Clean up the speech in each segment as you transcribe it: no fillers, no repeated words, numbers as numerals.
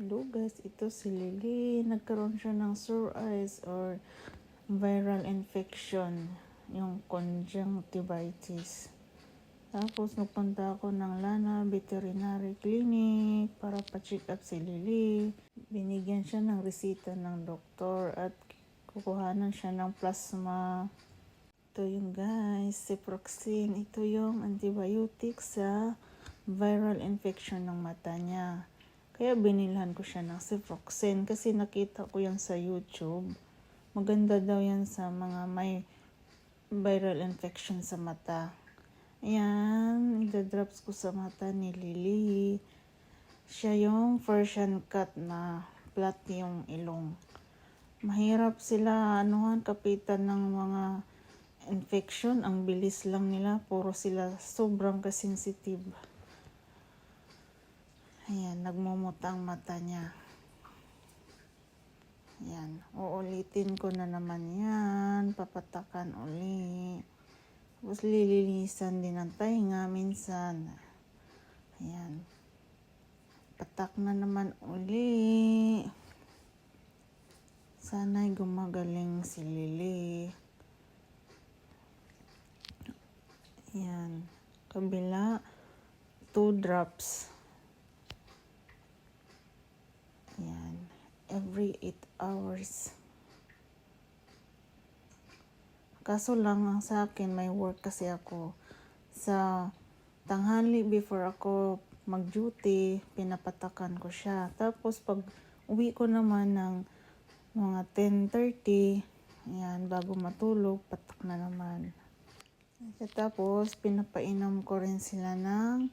Lugas, ito si Lily. Nagkaroon siya ng sore eyes or viral infection, yung conjunctivitis. Tapos nagpunta ako ng Lana Veterinary Clinic para pa-check up si Lily. Binigyan siya ng resita ng doktor at kukuhanan siya ng plasma. Ito yung guys, ciprofloxacin. Ito yung antibiotic sa viral infection ng mata niya. Kaya binilhan ko siya ng ciprofloxacin kasi nakita ko yan sa YouTube. Maganda daw yan sa mga may viral infection sa mata. Ayan, idadrops ko sa mata ni Lily. Siya yung Persian cat na flat yung ilong. Mahirap sila kapitan ng mga infection. Ang bilis lang nila, puro sila sobrang kasensitive. Ayan, nagmumuta ang mata niya. Ayan, uulitin ko na naman yan. Papatakan uli. Tapos lilinisan din ang tainga minsan. Ayan. Patak na naman uli. Sana'y gumagaling si Lily. Ayan. Kabila, 2 drops. Ayan. Every 8 hours. Kaso lang ang sa akin, may work kasi ako. Sa tanghali before ako mag-duty, pinapatakan ko siya. Tapos pag uwi ko naman ng mga 10:30, ayan, bago matulog, patak na naman. Tapos pinapainom ko rin sila ng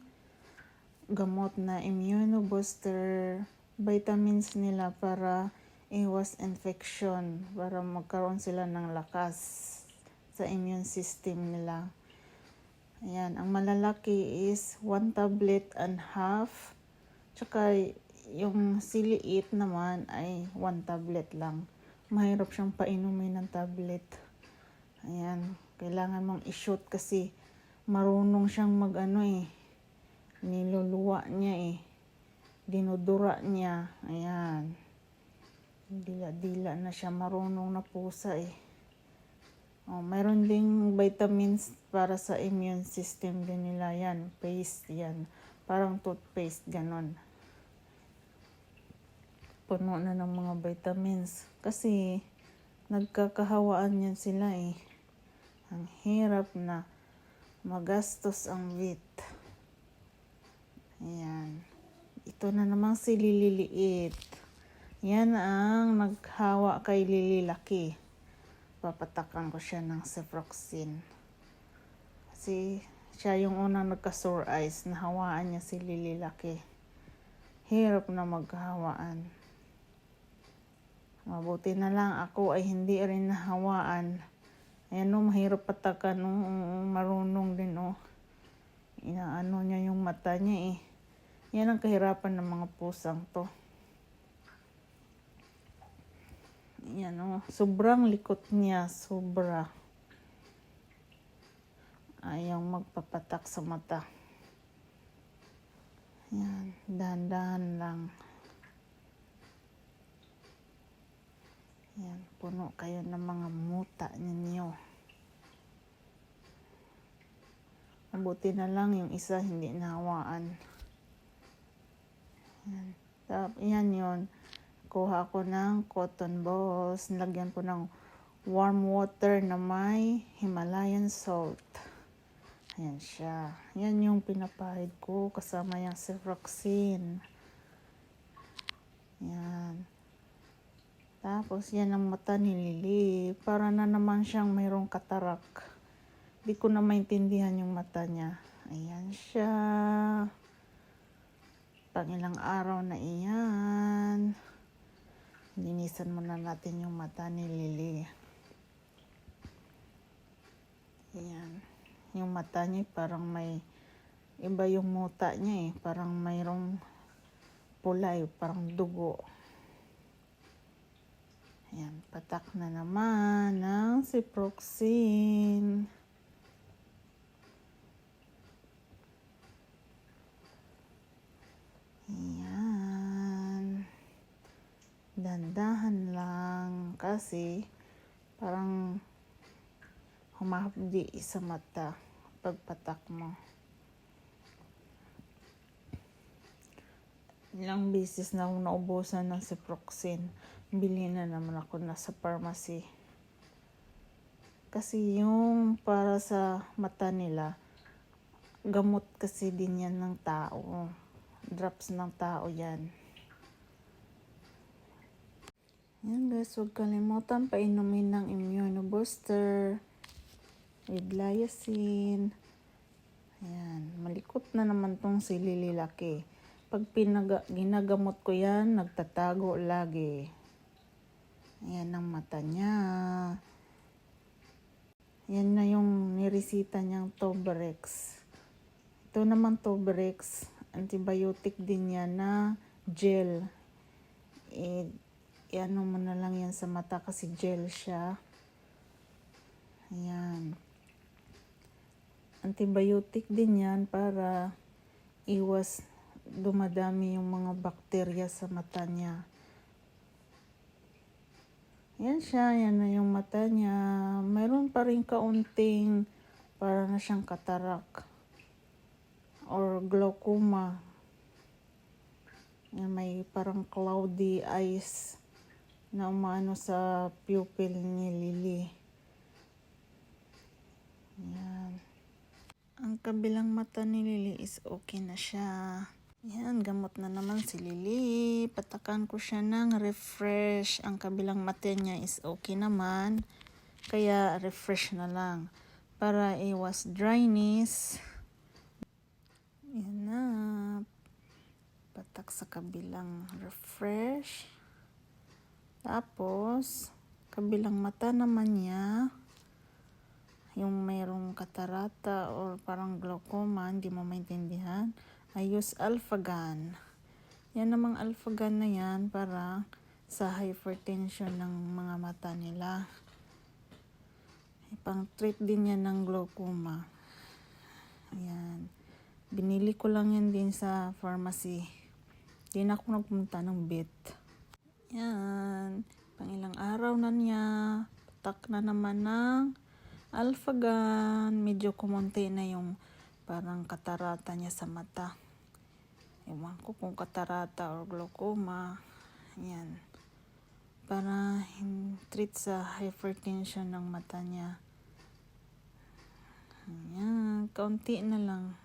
gamot na immunobooster vitamins nila para iwas infection, para magkaroon sila ng lakas sa immune system nila. Ayan, ang malalaki is 1 tablet and half. Tsaka yung siliit naman ay 1 tablet lang. Mahirap siyang painumin ng tablet. Ayan, kailangan mong i-shoot kasi marunong siyang niluluwa niya dinudura niya. Ayan. Dila-dila na siya, marunong na pusa mayroon ding vitamins para sa immune system din nila yan. Paste yan. Parang toothpaste, ganon. Puno na ng mga vitamins. Kasi nagkakahawaan yan sila Ang hirap na magastos ang vet. Ayan. Ito na namang si Lililiit. Yan ang naghawa kay Lililaki. Papatakan ko siya ng ciprofloxacin. Kasi siya yung unang nagka-sore eyes. Nahawaan niya si Lililaki. Hirap na maghawaan. Mabuti na lang ako ay hindi rin nahawaan. Ayan mahirap patakan. Marunong din Inaano niya yung mata niya Yan ang kahirapan ng mga pusang to. Yan sobrang likot niya, sobra. Ayaw magpapatak sa mata. Yan, dahan-dahan lang. Yan, puno kayo ng mga muta ninyo. Mabuti na lang yung isa hindi nahawaan. Yan yun. Kuha ko ng cotton balls. Nilagyan ko ng warm water na may Himalayan salt. Ayan siya. Yan yung pinapahid ko kasama yung ciprofloxacin. Yan. Tapos yan ang mata ni Lily. Para na naman siyang mayroong katarak. Di ko na maintindihan yung mata niya. Ayan siya. Pang ilang araw na iyan. Linisan muna natin yung mata ni Lily. Ayan. Yung mata niya parang may iba yung muta niya Parang mayroong pulay, parang dugo. Ayan. Patak na naman ng ciprofloxacin. Ayan. Dandahan lang kasi parang humahapdi sa mata pagpatak mo. Ilang beses na akong naubusan ng Ciproxin. Bili na naman ako na sa pharmacy. Kasi yung para sa mata nila, gamot kasi din yan ng tao. Drops ng tao yan. Yan guys, huwag kalimutan painumin ng immunobooster with Liacin. Ayan, malikot na naman tong si Lililaki. Pag ginagamot ko yan, nagtatago lagi. Ayan ang mata niya. Yan na yung niresita niyang Tobrax. Ito naman Tobrax, antibiotic din yan na gel. Ano mo na lang yan sa mata kasi gel siya. Ayan. Antibiotic din yan para iwas dumadami yung mga bakterya sa mata niya. Yan siya, yan na yung mata niya. Mayroon pa rin kaunting para na siyang katarak or glaucoma. Yan, may parang cloudy eyes na umano sa pupil ni Lily. Yan. Ang kabilang mata ni Lily is okay na siya. Yan, gamot na naman si Lily. Patakan ko siya ng refresh. Ang kabilang mata niya is okay naman. Kaya refresh na lang. Para iwas dryness. Yan na. Patak sa kabilang refresh. Tapos, kabilang mata naman niya. Yung mayroong katarata or parang glaucoma, hindi mo maintindihan. I use Alphagan. Yan namang Alphagan na yan para sa hypertension ng mga mata nila. Pang-treat din yan ng glaucoma. Ayan. Binili ko lang yan din sa pharmacy. Di na ako nagpunta ng vet. Yan. Pang ilang araw na niya. Patak na naman ng Alphagan. Medyo kumunti na yung parang katarata niya sa mata. Ewan ko kung katarata or glaucoma. Yan. Para treat sa hypertension ng mata niya. Yan. Kaunti na lang.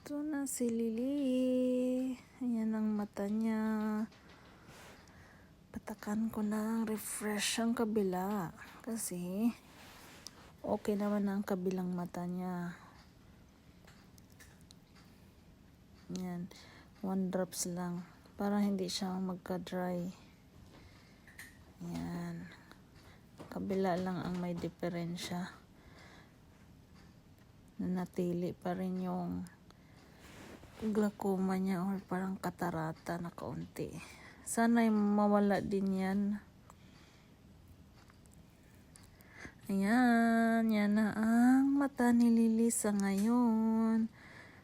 Ito na si Lily. Ayan ang mata niya. Patakan ko na refresh ang kabila. Kasi okay naman ang kabilang mata niya. Yan. 1 drops lang. Para hindi siya magka-dry. Yan. Kabila lang ang may diferensya. Nanatili pa rin yung glaucoma niya or parang katarata na kaunti. Sana mawala din yan. Ayan. Yan na ang mata ni Lily sa ngayon.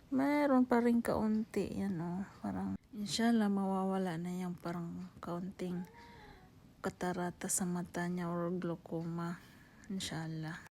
Mayroon pa rin kaunti. Yan o. Parang inshallah mawawala na yung parang kaunting katarata sa mata niya or glaucoma. Inshallah.